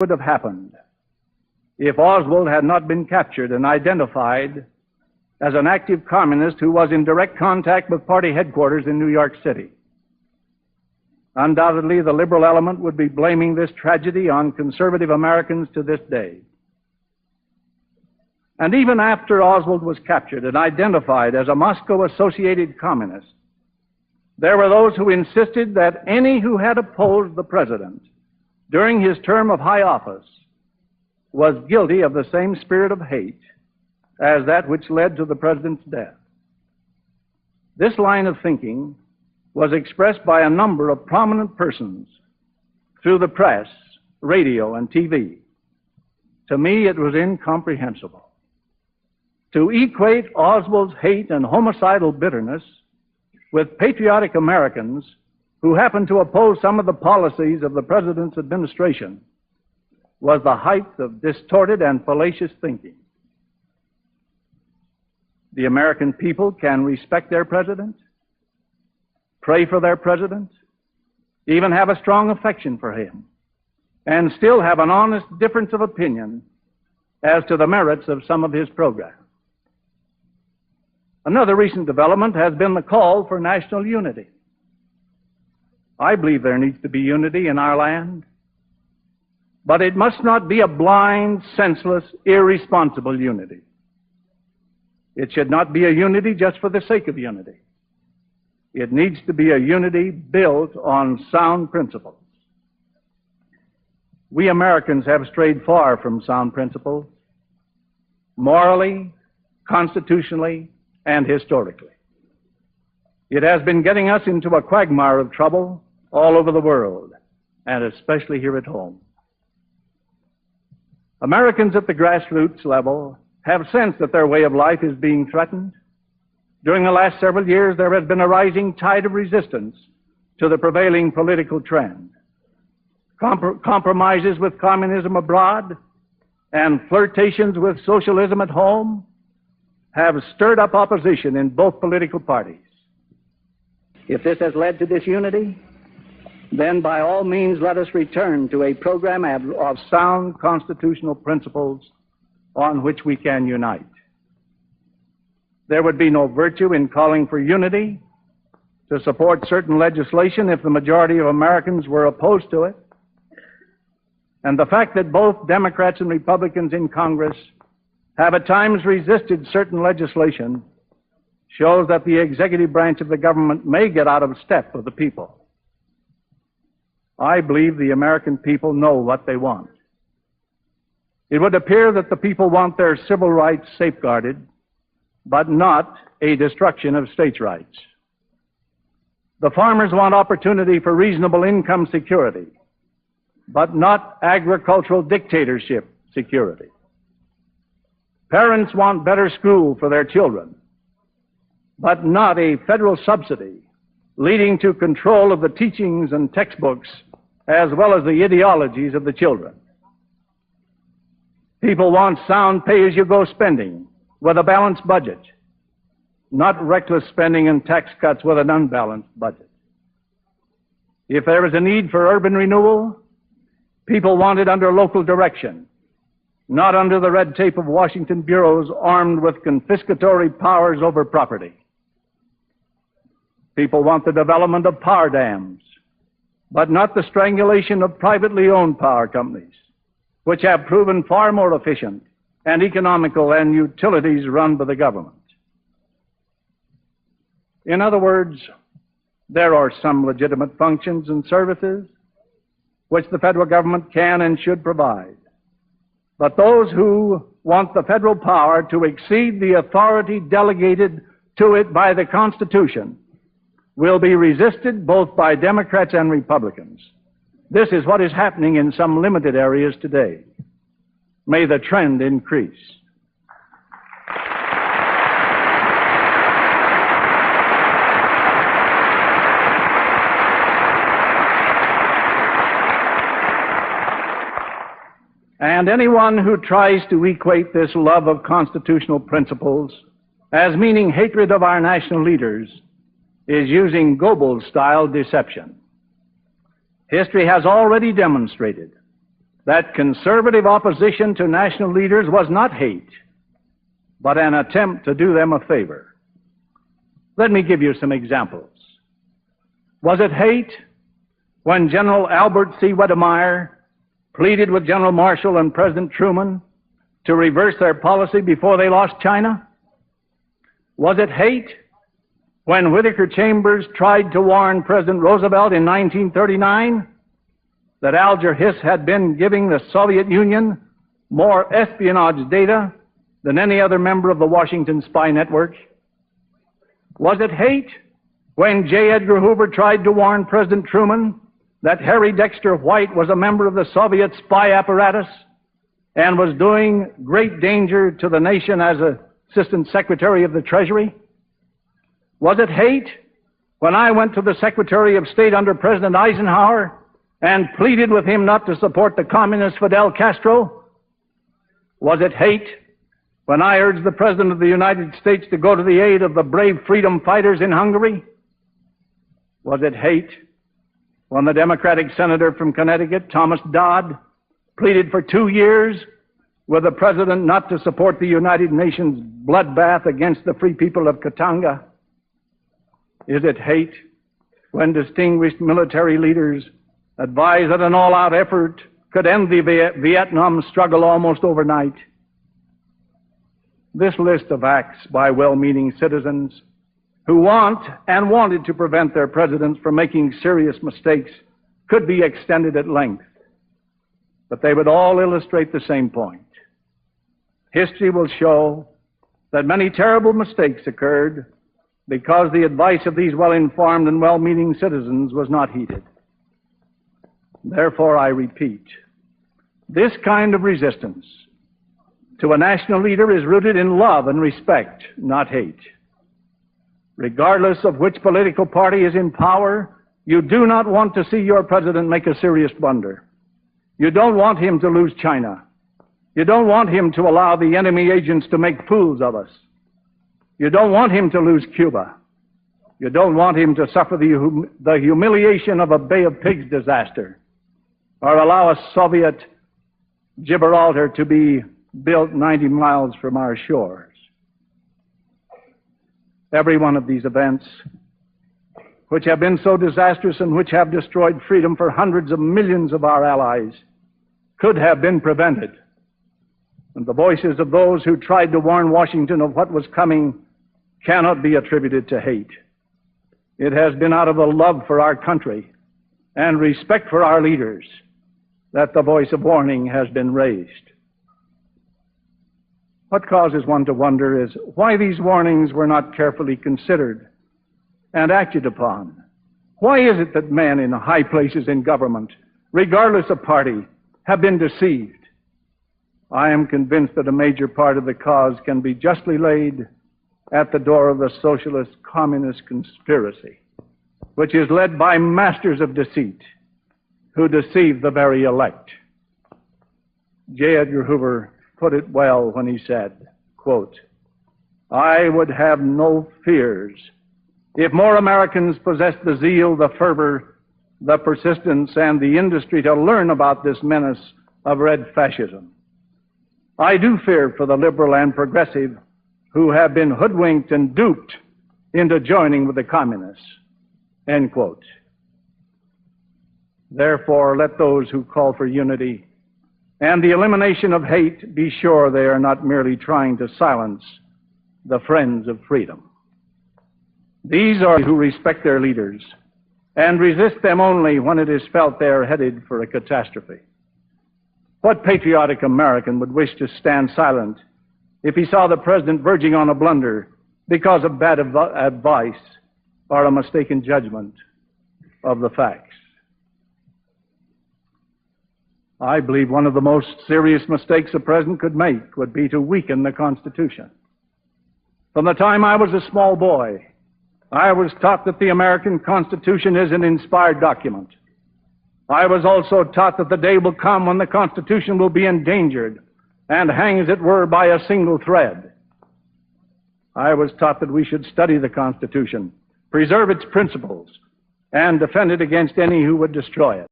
would have happened if Oswald had not been captured and identified as an active communist who was in direct contact with party headquarters in New York City. Undoubtedly, the liberal element would be blaming this tragedy on conservative Americans to this day. And even after Oswald was captured and identified as a Moscow-associated communist, there were those who insisted that any who had opposed the president during his term of high office was guilty of the same spirit of hate as that which led to the president's death. This line of thinking was expressed by a number of prominent persons through the press, radio, and TV. To me, it was incomprehensible. To equate Oswald's hate and homicidal bitterness with patriotic Americans who happened to oppose some of the policies of the president's administration was the height of distorted and fallacious thinking. The American people can respect their president, pray for their president, even have a strong affection for him, and still have an honest difference of opinion as to the merits of some of his programs. Another recent development has been the call for national unity. I believe there needs to be unity in our land, but it must not be a blind, senseless, irresponsible unity. It should not be a unity just for the sake of unity. It needs to be a unity built on sound principles. We Americans have strayed far from sound principles, morally, constitutionally, and historically. It has been getting us into a quagmire of trouble all over the world, and especially here at home. Americans at the grassroots level have sensed that their way of life is being threatened. During the last several years, there has been a rising tide of resistance to the prevailing political trend. Compromises with communism abroad and flirtations with socialism at home have stirred up opposition in both political parties. If this has led to disunity, then by all means let us return to a program of sound constitutional principles on which we can unite. There would be no virtue in calling for unity to support certain legislation if the majority of Americans were opposed to it. And the fact that both Democrats and Republicans in Congress have at times resisted certain legislation shows that the executive branch of the government may get out of step with the people. I believe the American people know what they want. It would appear that the people want their civil rights safeguarded, but not a destruction of states' rights. The farmers want opportunity for reasonable income security, but not agricultural dictatorship security. Parents want better school for their children, but not a federal subsidy leading to control of the teachings and textbooks as well as the ideologies of the children. People want sound pay-as-you-go spending with a balanced budget, not reckless spending and tax cuts with an unbalanced budget. If there is a need for urban renewal, people want it under local direction, not under the red tape of Washington bureaus armed with confiscatory powers over property. People want the development of power dams, but not the strangulation of privately owned power companies, which have proven far more efficient and economical than utilities run by the government. In other words, there are some legitimate functions and services which the federal government can and should provide. But those who want the federal power to exceed the authority delegated to it by the Constitution will be resisted both by Democrats and Republicans. This is what is happening in some limited areas today. May the trend increase. And anyone who tries to equate this love of constitutional principles as meaning hatred of our national leaders is using Goebbels-style deception. History has already demonstrated that conservative opposition to national leaders was not hate, but an attempt to do them a favor. Let me give you some examples. Was it hate when General Albert C. Wedemeyer pleaded with General Marshall and President Truman to reverse their policy before they lost China? Was it hate when Whittaker Chambers tried to warn President Roosevelt in 1939 that Alger Hiss had been giving the Soviet Union more espionage data than any other member of the Washington spy network? Was it hate when J. Edgar Hoover tried to warn President Truman that Harry Dexter White was a member of the Soviet spy apparatus and was doing great danger to the nation as Assistant Secretary of the Treasury? Was it hate when I went to the Secretary of State under President Eisenhower and pleaded with him not to support the communist Fidel Castro? Was it hate when I urged the President of the United States to go to the aid of the brave freedom fighters in Hungary? Was it hate when the Democratic senator from Connecticut, Thomas Dodd, pleaded for 2 years with the President not to support the United Nations bloodbath against the free people of Katanga? Is it hate when distinguished military leaders advised that an all-out effort could end the Vietnam struggle almost overnight? This list of acts by well-meaning citizens who want and wanted to prevent their presidents from making serious mistakes could be extended at length, but they would all illustrate the same point. History will show that many terrible mistakes occurred because the advice of these well-informed and well-meaning citizens was not heeded. Therefore, I repeat, this kind of resistance to a national leader is rooted in love and respect, not hate. Regardless of which political party is in power, you do not want to see your president make a serious blunder. You don't want him to lose China. You don't want him to allow the enemy agents to make fools of us. You don't want him to lose Cuba. You don't want him to suffer the humiliation of a Bay of Pigs disaster, or allow a Soviet Gibraltar to be built 90 miles from our shores. Every one of these events, which have been so disastrous and which have destroyed freedom for hundreds of millions of our allies, could have been prevented. And the voices of those who tried to warn Washington of what was coming cannot be attributed to hate. It has been out of the love for our country and respect for our leaders that the voice of warning has been raised. What causes one to wonder is why these warnings were not carefully considered and acted upon. Why is it that men in high places in government, regardless of party, have been deceived? I am convinced that a major part of the cause can be justly laid at the door of the socialist-communist conspiracy, which is led by masters of deceit who deceive the very elect. J. Edgar Hoover put it well when he said, quote, "I would have no fears if more Americans possessed the zeal, the fervor, the persistence, and the industry to learn about this menace of red fascism. I do fear for the liberal and progressive who have been hoodwinked and duped into joining with the communists." End quote. Therefore, let those who call for unity and the elimination of hate be sure they are not merely trying to silence the friends of freedom. These are who respect their leaders and resist them only when it is felt they are headed for a catastrophe. What patriotic American would wish to stand silent if he saw the president verging on a blunder because of bad advice or a mistaken judgment of the facts? I believe one of the most serious mistakes a president could make would be to weaken the Constitution. From the time I was a small boy, I was taught that the American Constitution is an inspired document. I was also taught that the day will come when the Constitution will be endangered and hang, as it were, by a single thread. I was taught that we should study the Constitution, preserve its principles, and defend it against any who would destroy it.